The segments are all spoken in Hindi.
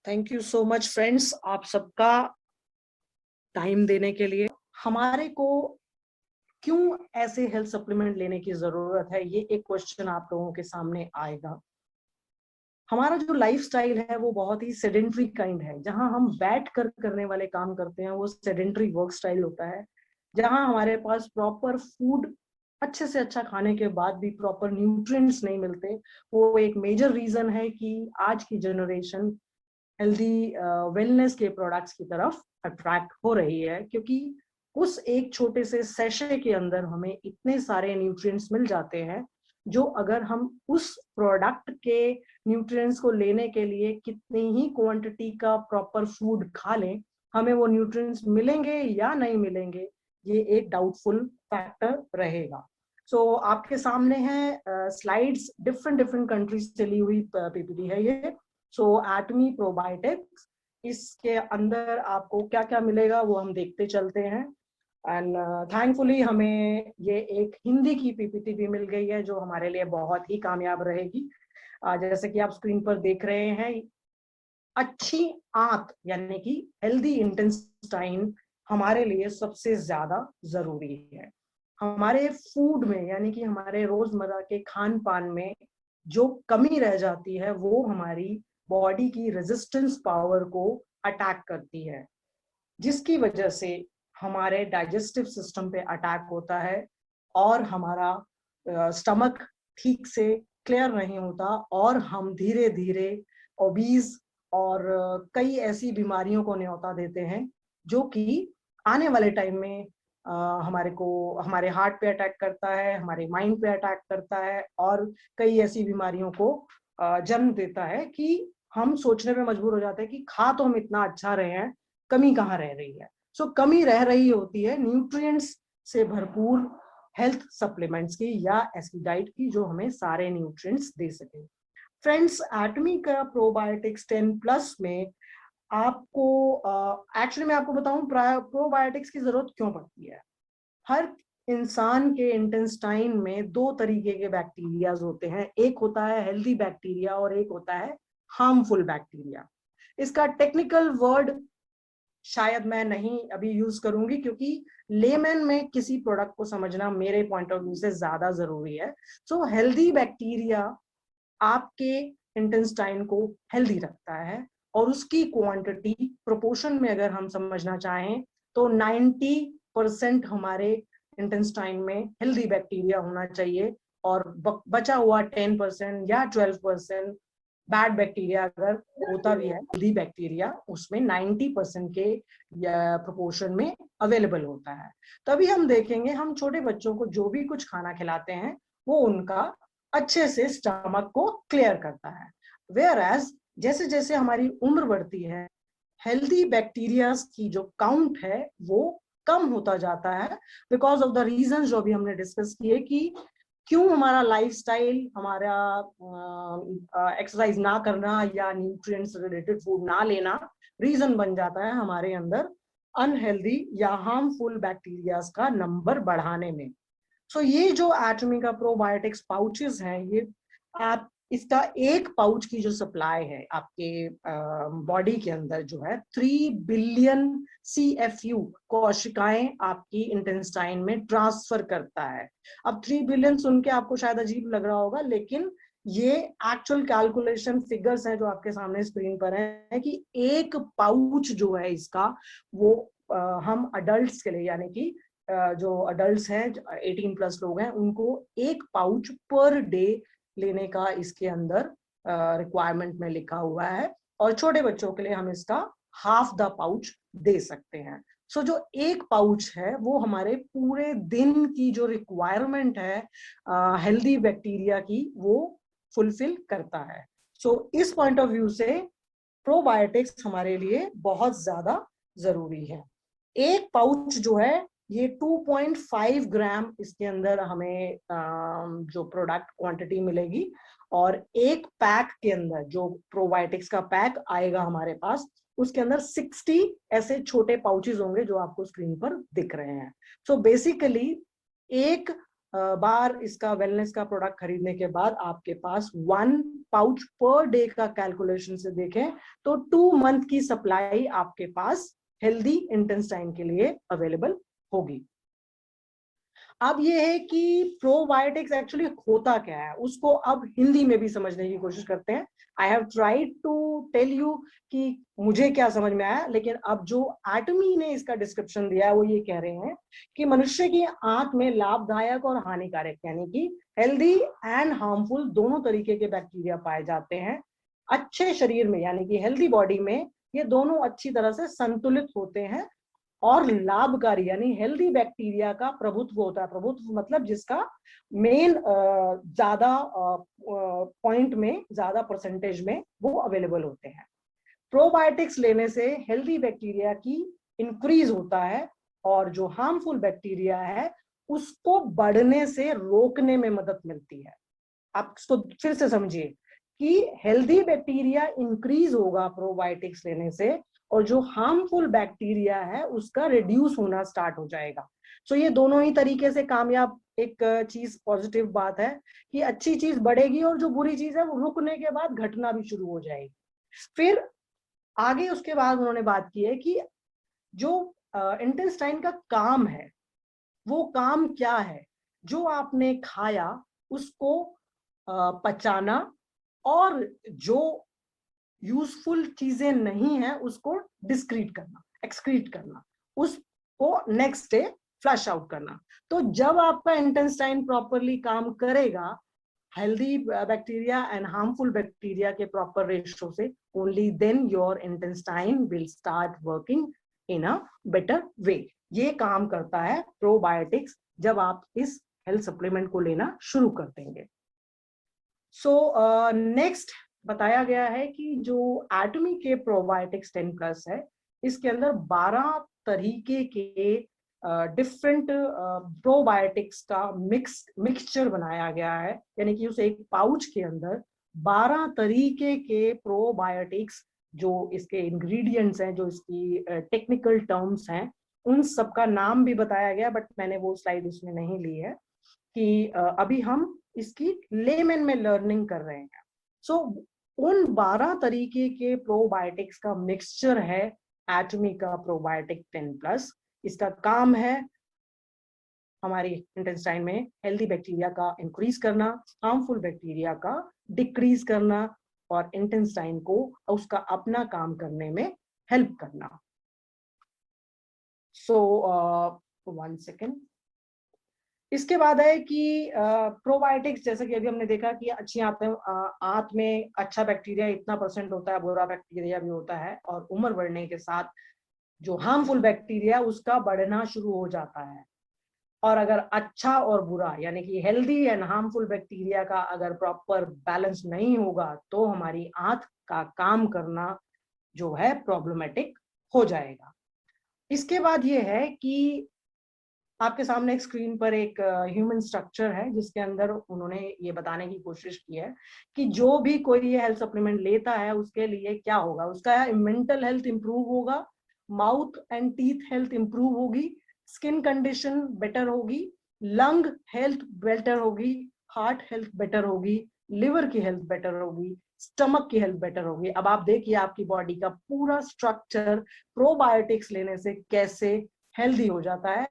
Thank you so much friends, आप सबका टाइम देने के लिए। हमारे को क्यों ऐसे हेल्थ सप्लीमेंट लेने की जरूरत है, ये एक क्वेश्चन आप लोगों के सामने आएगा। हमारा जो लाइफस्टाइल है वो बहुत ही सेडेंट्री काइंड है। जहां हम बैठ कर करने वाले काम करते हैं वो सेडेंट्री वर्क स्टाइल होता है। जहां हमारे पास प्रॉपर फूड, अच्छे से अच्छा खाने के बाद भी प्रॉपर न्यूट्रिएंट्स नहीं मिलते, वो एक मेजर रीजन है कि आज की जनरेशन हेल्दी वेलनेस के प्रोडक्ट्स की तरफ अट्रैक्ट हो रही है। क्योंकि उस एक छोटे से सेशे के अंदर हमें इतने सारे न्यूट्रिएंट्स मिल जाते हैं, जो अगर हम उस प्रोडक्ट के न्यूट्रिएंट्स को लेने के लिए कितनी ही क्वांटिटी का प्रॉपर फूड खा लें, हमें वो न्यूट्रिएंट्स मिलेंगे या नहीं मिलेंगे, ये एक डाउटफुल फैक्टर रहेगा। सो आपके सामने है स्लाइड्स, डिफरेंट डिफरेंट कंट्रीज से ली हुई पीपीटी है ये। सो एटमी प्रोबायोटिक्स, इसके अंदर आपको क्या क्या मिलेगा वो हम देखते चलते हैं। एंड थैंकफुली हमें ये एक हिंदी की पीपीटी भी मिल गई है, जो हमारे लिए बहुत ही कामयाब रहेगी। जैसे कि आप स्क्रीन पर देख रहे हैं, अच्छी आंत यानी कि हेल्दी इंटेस्टाइन हमारे लिए सबसे ज्यादा जरूरी है। हमारे फूड में यानी कि हमारे रोजमर्रा के खान पान में जो कमी रह जाती है वो हमारी बॉडी की रेजिस्टेंस पावर को अटैक करती है, जिसकी वजह से हमारे डाइजेस्टिव सिस्टम पे अटैक होता है और हमारा स्टमक ठीक से क्लियर नहीं होता और हम धीरे धीरे ओबीज और कई ऐसी बीमारियों को न्योता देते हैं, जो कि आने वाले टाइम में हमारे को हमारे हार्ट पे अटैक करता है, हमारे माइंड पे अटैक करता है और कई ऐसी बीमारियों को जन्म देता है कि हम सोचने पे मजबूर हो जाते हैं कि खा तो हम इतना अच्छा रहे हैं, कमी कहाँ रह रही है। सो कमी रह रही होती है न्यूट्रिएंट्स से भरपूर हेल्थ सप्लीमेंट्स की या ऐसी डाइट की जो हमें सारे न्यूट्रिएंट्स दे सके। फ्रेंड्स, एटमी का प्रोबायोटिक्स 10+ में आपको एक्चुअली मैं आपको बताऊं प्रोबायोटिक्स की जरूरत क्यों पड़ती है। हर इंसान के इंटेस्टाइन में दो तरीके के बैक्टीरिया होते हैं, एक होता है हेल्दी बैक्टीरिया और एक होता है हार्मफुल बैक्टीरिया। इसका टेक्निकल वर्ड शायद मैं नहीं अभी यूज करूंगी, क्योंकि लेमन में किसी प्रोडक्ट को समझना मेरे पॉइंट ऑफ व्यू से ज्यादा जरूरी है। सो हेल्दी बैक्टीरिया आपके इंटेस्टाइन को हेल्दी रखता है, और उसकी क्वांटिटी प्रोपोर्शन में अगर हम समझना चाहें तो 90% हमारे इंटेस्टाइन में हेल्दी बैक्टीरिया होना चाहिए, और बचा हुआ 10% या 12% बैड बैक्टीरिया अगर होता भी है, हेल्दी बैक्टीरिया उसमें 90% के प्रोपोर्शन में अवेलेबल होता है। तभी हम देखेंगे, हम छोटे बच्चों को जो भी कुछ खाना खिलाते हैं वो उनका अच्छे से स्टमक को क्लियर करता है। वेयर एज जैसे जैसे हमारी उम्र बढ़ती है, हेल्दी बैक्टीरिया की जो काउंट है वो कम होता जाता है, बिकॉज ऑफ द रीजन जो अभी हमने डिस्कस किए कि क्यों हमारा लाइफस्टाइल, हमारा एक्सरसाइज ना करना या न्यूट्रिएंट्स रिलेटेड फूड ना लेना रीजन बन जाता है हमारे अंदर अनहेल्दी या हार्मफुल बैक्टीरियाज का नंबर बढ़ाने में। सो ये जो एटमी का प्रोबायोटिक्स पाउचेस हैं, ये आप इसका एक पाउच की जो सप्लाई है आपके बॉडी के अंदर जो है 3 बिलियन CFU कोशिकाएं आपकी इंटेस्टाइन में ट्रांसफर करता है। अब 3 बिलियन सुन के आपको शायद अजीब लग रहा होगा, लेकिन ये एक्चुअल कैलकुलेशन फिगर्स हैं जो आपके सामने स्क्रीन पर है कि एक पाउच जो है इसका, वो हम अडल्ट्स के लिए यानी कि जो अडल्ट्स हैं 18+ लोग हैं, उनको एक पाउच पर डे लेने का इसके अंदर रिक्वायरमेंट में लिखा हुआ है, और छोटे बच्चों के लिए हम इसका हाफ द पाउच दे सकते हैं। सो जो एक पाउच है वो हमारे पूरे दिन की जो रिक्वायरमेंट है हेल्दी बैक्टीरिया की, वो फुलफिल करता है। सो इस पॉइंट ऑफ व्यू से प्रोबायोटिक्स हमारे लिए बहुत ज्यादा जरूरी है। एक पाउच जो है ये 2.5 ग्राम इसके अंदर हमें जो प्रोडक्ट क्वांटिटी मिलेगी, और एक पैक के अंदर जो प्रोबायोटिक्स का पैक आएगा हमारे पास, उसके अंदर 60 ऐसे छोटे पाउचेस होंगे जो आपको स्क्रीन पर दिख रहे हैं। सो बेसिकली एक बार इसका वेलनेस का प्रोडक्ट खरीदने के बाद आपके पास 1 पाउच पर डे का कैलकुलेशन से देखें तो 2 मंथ की सप्लाई आपके पास हेल्दी इंटेस्टाइन के लिए अवेलेबल होगी। अब ये है कि प्रोबायोटिक्स एक्चुअली होता क्या है, उसको अब हिंदी में भी समझने की कोशिश करते हैं। I have tried to tell you कि मुझे क्या समझ में आया, लेकिन अब जो एटमी ने इसका डिस्क्रिप्शन दिया है वो ये कह रहे हैं कि मनुष्य की आंत में लाभदायक और हानिकारक यानी कि हेल्दी एंड हार्मफुल दोनों तरीके के बैक्टीरिया पाए जाते हैं। अच्छे शरीर में यानी कि हेल्दी बॉडी में ये दोनों अच्छी तरह से संतुलित होते हैं और लाभकारी यानी हेल्दी बैक्टीरिया का प्रभुत्व होता है। प्रभुत्व मतलब जिसका मेन ज्यादा पॉइंट में, ज्यादा परसेंटेज में वो अवेलेबल होते हैं। प्रोबायोटिक्स लेने से हेल्दी बैक्टीरिया की इंक्रीज होता है और जो हार्मफुल बैक्टीरिया है उसको बढ़ने से रोकने में मदद मिलती है। आप इसको फिर से समझिए कि हेल्दी बैक्टीरिया इंक्रीज होगा प्रोबायोटिक्स लेने से और जो हार्मफुल बैक्टीरिया है उसका रिड्यूस होना स्टार्ट हो जाएगा। सो ये दोनों ही तरीके से कामयाब एक चीज, पॉजिटिव बात है कि अच्छी चीज बढ़ेगी और जो बुरी चीज है वो रुकने के बाद घटना भी शुरू हो जाएगी। फिर आगे उसके बाद उन्होंने बात की है कि जो इंटेस्टाइन का काम है वो काम क्या है, जो आपने खाया उसको पचाना और जो यूजफुल चीजें नहीं है उसको डिस्क्रीट करना, एक्सक्रीट करना, उसको नेक्स्ट डे फ्लश आउट करना। तो जब आपका इंटेस्टाइन प्रॉपरली काम करेगा healthy bacteria and harmful bacteria के प्रॉपर रेशियो से, only then your intestine will start working in a better way. ये काम करता है प्रोबायोटिक्स जब आप इस हेल्थ सप्लीमेंट को लेना शुरू कर देंगे। सो नेक्स्ट बताया गया है कि जो एटमी के प्रोबायोटिक्स 10+ है इसके अंदर 12 तरीके के डिफरेंट प्रोबायोटिक्स का मिक्सचर बनाया गया है, यानी कि उस एक पाउच के अंदर 12 तरीके के प्रोबायोटिक्स जो इसके इंग्रेडिएंट्स हैं, जो इसकी टेक्निकल टर्म्स हैं, उन सबका नाम भी बताया गया, बट मैंने वो स्लाइड इसमें नहीं ली है कि अभी हम इसकी लेमन में लर्निंग कर रहे हैं। सो उन 12 तरीके के प्रोबायोटिक्स का मिक्सचर है एटमी का प्रोबायोटिक 10+। इसका काम है हमारी इंटेस्टाइन में हेल्दी बैक्टीरिया का इंक्रीज करना, हार्मफुल बैक्टीरिया का डिक्रीज करना और इंटेस्टाइन को उसका अपना काम करने में हेल्प करना। सो 1 सेकेंड। इसके बाद है कि प्रोबायोटिक्स, जैसे कि अभी हमने देखा कि अच्छी आंत में अच्छा बैक्टीरिया इतना % होता है, बुरा बैक्टीरिया भी होता है, और उम्र बढ़ने के साथ जो हार्मफुल बैक्टीरिया उसका बढ़ना शुरू हो जाता है। और अगर अच्छा और बुरा यानी कि हेल्दी एंड हार्मफुल बैक्टीरिया का अगर प्रॉपर बैलेंस नहीं होगा तो हमारी आंत का काम करना जो है प्रॉब्लमेटिक हो जाएगा। इसके बाद ये है कि आपके सामने एक स्क्रीन पर एक ह्यूमन स्ट्रक्चर है जिसके अंदर उन्होंने ये बताने की कोशिश की है कि जो भी कोई ये हेल्थ सप्लीमेंट लेता है उसके लिए क्या होगा। उसका मेंटल हेल्थ इंप्रूव होगा, mouth and teeth health improve होगी, स्किन कंडीशन बेटर होगी, लंग हेल्थ बेटर होगी, हार्ट हेल्थ बेटर होगी, लिवर की हेल्थ बेटर होगी, स्टमक की हेल्थ बेटर होगी। अब आप देखिए आपकी बॉडी का पूरा स्ट्रक्चर प्रोबायोटिक्स लेने से कैसे हेल्दी हो जाता है,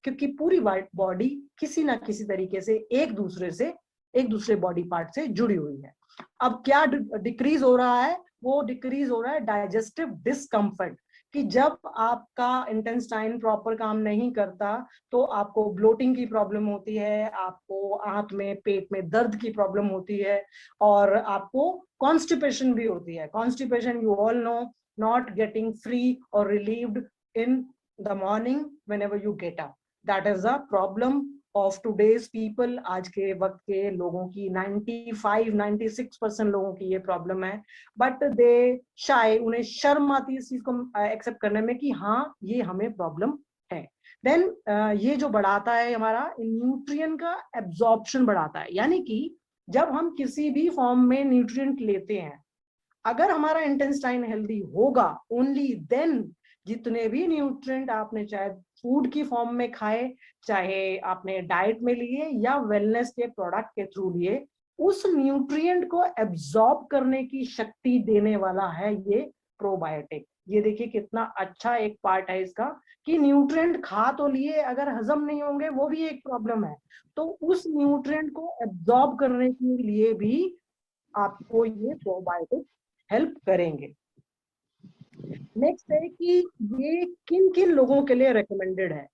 क्योंकि पूरी बॉडी किसी ना किसी तरीके से एक दूसरे बॉडी पार्ट से जुड़ी हुई है। अब क्या डिक्रीज हो रहा है, वो डिक्रीज हो रहा है डाइजेस्टिव डिस्कम्फर्ट, कि जब आपका इंटेस्टाइन प्रॉपर काम नहीं करता तो आपको ब्लोटिंग की प्रॉब्लम होती है, आपको आंत में पेट में दर्द की प्रॉब्लम होती है और आपको कॉन्स्टिपेशन भी होती है। Constipation you all know, not getting free और relieved in the morning whenever you get up, that is a problem of today's people. आज के वक्त के लोगों की 95-96% लोगों की ये प्रॉब्लम है, बट दे शाय, उन्हें शर्म आती है इस चीज को एक्सेप्ट करने में कि हाँ ये हमें प्रॉब्लम है। देन ये जो बढ़ाता है हमारा न्यूट्रिएंट का एब्जॉर्प्शन बढ़ाता है, यानी कि जब हम किसी भी फॉर्म में न्यूट्रिएंट लेते हैं, अगर हमारा इंटेस्टाइन हेल्दी होगा ओनली देन जितने भी न्यूट्रिएंट आपने चाहे फूड की फॉर्म में खाए, चाहे आपने डाइट में लिए या वेलनेस के प्रोडक्ट के थ्रू लिए, उस न्यूट्रिएंट को एब्जॉर्ब करने की शक्ति देने वाला है ये प्रोबायोटिक। ये देखिए कितना अच्छा एक पार्ट है इसका, कि न्यूट्रिएंट खा तो लिए, अगर हजम नहीं होंगे वो भी एक प्रॉब्लम है, तो उस न्यूट्रिएंट को एब्जॉर्ब करने के लिए भी आपको ये प्रोबायोटिक हेल्प करेंगे। नेक्स्ट है कि ये किन किन लोगों के लिए रेकमेंडेड है।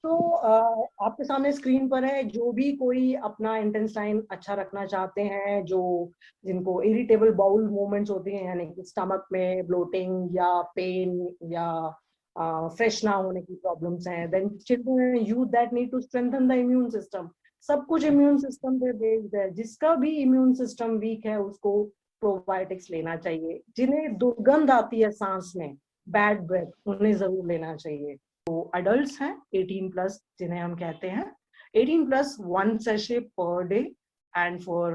तो आपके सामने स्क्रीन पर है, जो भी कोई अपना इंटेस्टाइन अच्छा रखना चाहते हैं, जो जिनको इरिटेबल बाउल मूवमेंट्स होती हैं, यानी कि स्टमक में ब्लोटिंग या पेन या फ्रेश ना होने की प्रॉब्लम्स हैं, then children and youth that need to strengthen the immune system. सब कुछ इम्यून सिस्टम पे बेस्ड है, जिसका भी इम्यून सिस्टम वीक है उसको प्रोबायोटिक्स लेना चाहिए। जिन्हें दुर्गंध आती है सांस में, बैड ब्रेथ, उन्हें जरूर लेना चाहिए। अडल्ट्स हैं 18+ जिन्हें हम कहते हैं, 18+ 1 sachet per day, and for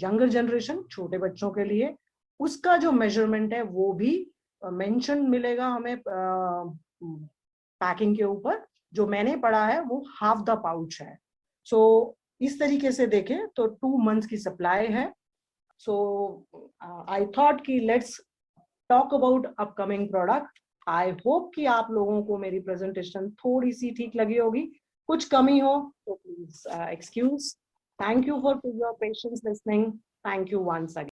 younger generation, छोटे बच्चों के लिए उसका जो मेजरमेंट है वो भी मेंशन मिलेगा हमें पैकिंग के ऊपर। जो मैंने पढ़ा है वो हाफ द पाउच है। सो इस तरीके से देखें तो 2 मंथ्स की सप्लाई है। सो आई थॉट कि let's talk about upcoming product. I hope कि आप लोगों को मेरी प्रेजेंटेशन थोड़ी सी ठीक लगी होगी। कुछ कमी हो तो please excuse. Thank you for your patience listening. Thank you once again.